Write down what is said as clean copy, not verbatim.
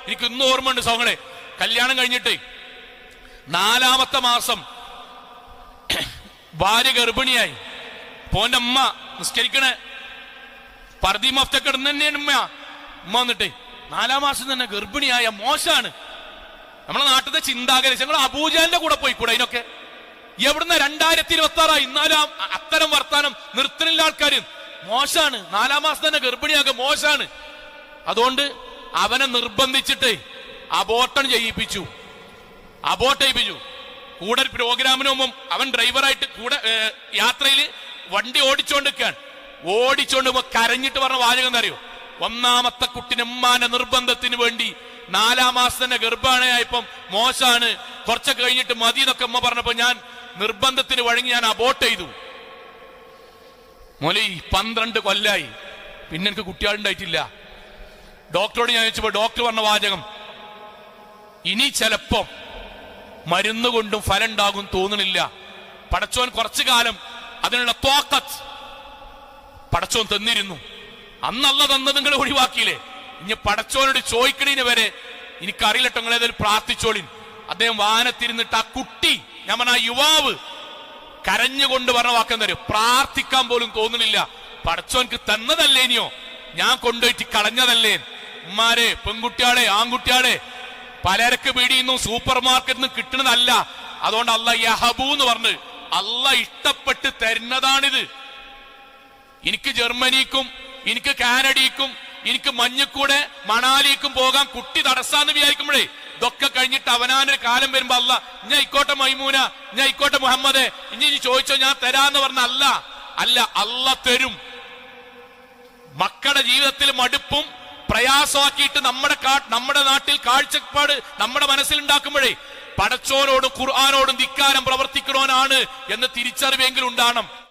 എനിക്ക് ഇന്നും ഓർമ്മയുണ്ട് സോങ്ങളെ. കല്യാണം കഴിഞ്ഞിട്ട് 4-ാമത്തെ മാസം ഭാര്യ ഗർഭിണിയായി. പോന്റെ അമ്മ നിസ്കരിക്കണേ പർദി മഫ്തൊക്കെ ഇടുന്ന തന്നെയാണ് ഉമ്മ വന്നിട്ട് 4-ാം മാസം തന്നെ ഗർഭിണിയായ മോശമാണ്. നമ്മളെ നാട്ടിലെ ചിന്താഗതി ഞങ്ങൾ അബൂജാലിന്റെ കൂടെ പോയിക്കൂടെ അതിനൊക്കെ. എവിടുന്ന 2026 ഇന്നാലും അത്തരം വർത്താനം നിർത്തണില്ല ആൾക്കാര്. മോശാണ്, 4-ാം മാസം തന്നെ ഗർഭിണിയാക്കുക മോശാണ്. അതുകൊണ്ട് അവനെ നിർബന്ധിച്ചിട്ട് അബോർട്ട് ചെയ്യിപ്പിച്ചു. കൂടെ ഒരു പ്രോഗ്രാമിന് മുമ്പ് അവൻ ഡ്രൈവറായിട്ട് കൂടെ യാത്രയിൽ വണ്ടി ഓടിച്ചോണ്ട് കരഞ്ഞിട്ട് പറഞ്ഞ വാചകം എന്താ അറിയോ? 1-ാമത്തെ കുട്ടിന് ഉമ്മാന്റെ നിർബന്ധത്തിന് വേണ്ടി 4-ാം മാസം തന്നെ ഗർഭിണിയായപ്പം മോശാണ്, കുറച്ചൊക്കെ കഴിഞ്ഞിട്ട് മതി എന്നൊക്കെ ഉമ്മ പറഞ്ഞപ്പോ ഞാൻ നിർബന്ധത്തിന് വഴങ്ങി ഞാൻ അബോർട്ട് ചെയ്തു. മോലി 12 കൊല്ലായി, പിന്നെ എനിക്ക് കുട്ടികളുണ്ടായിട്ടില്ല. ഡോക്ടറോട് ഞാൻ ചോദിച്ചപ്പോ ഡോക്ടർ പറഞ്ഞ വാചകം, ഇനി ചിലപ്പം മരുന്ന് കൊണ്ടും ഫലം ഉണ്ടാകും തോന്നണില്ല. പടച്ചോൻ കുറച്ചു കാലം അതിനുള്ള തോക്കത്ത് പടച്ചോൻ തന്നിരുന്നു. അന്നല്ല തന്നത് നിങ്ങൾ ഒഴിവാക്കിയില്ലേ. ഇനി പടച്ചോനോട് ചോദിക്കണീന് വരെ എനിക്കറിയില്ലട്ടോ, നിങ്ങൾ ഏതായാലും പ്രാർത്ഥിച്ചോളിൻ. അദ്ദേഹം വാഹനത്തിരുന്നിട്ട് ആ കുട്ടി, ഞാൻ പറഞ്ഞ ആ യുവാവ് കരഞ്ഞുകൊണ്ട് പറഞ്ഞ വാക്കെന്താ അറിയോ? പ്രാർത്ഥിക്കാൻ പോലും തോന്നുന്നില്ല. പടച്ചോൻക്ക് തന്നതല്ലേനിയോ, ഞാൻ കൊണ്ടുപോയിട്ട് കളഞ്ഞതല്ലേ. ഉമ്മാരെ, പെൺകുട്ടിയാളെ, ആൺകുട്ടിയാളെ, പലരക്ക് പീടിയുന്നു സൂപ്പർ മാർക്കറ്റിൽ നിന്ന് കിട്ടുന്നതല്ല. അതുകൊണ്ട് അല്ല യഹബു എന്ന് പറഞ്ഞ് അല്ല ഇഷ്ടപ്പെട്ട് തരുന്നതാണിത്. എനിക്ക് ജർമ്മനിക്കും എനിക്ക് കാനഡയ്ക്കും എനിക്ക് മഞ്ഞക്കൂടെ മണാലിക്കും പോകാൻ കുട്ടി തടസ്സാന്ന് വിചാരിക്കുമ്പോഴേ ഇതൊക്കെ കഴിഞ്ഞിട്ട് അവനാനൊരു കാലം വരുമ്പോ അല്ല ഞാൻ ഇക്കോട്ടെ മൈമൂന, ഞാൻ ഇക്കോട്ടെ മുഹമ്മദ്, ഇനി ചോദിച്ചോ ഞാൻ തരാന്ന് പറഞ്ഞ അല്ല തരും. മക്കളുടെ ജീവിതത്തിൽ മടുപ്പും പ്രയാസമാക്കിയിട്ട് നമ്മുടെ നാട്ടിൽ കാഴ്ചപ്പാട് നമ്മുടെ മനസ്സിലുണ്ടാക്കുമ്പോഴേ പടച്ചോനോടും ഖുർആനോടും ധിക്കാരം പ്രവർത്തിക്കണോനാണ് എന്ന് തിരിച്ചറിവെങ്കിലും ഉണ്ടാകണം.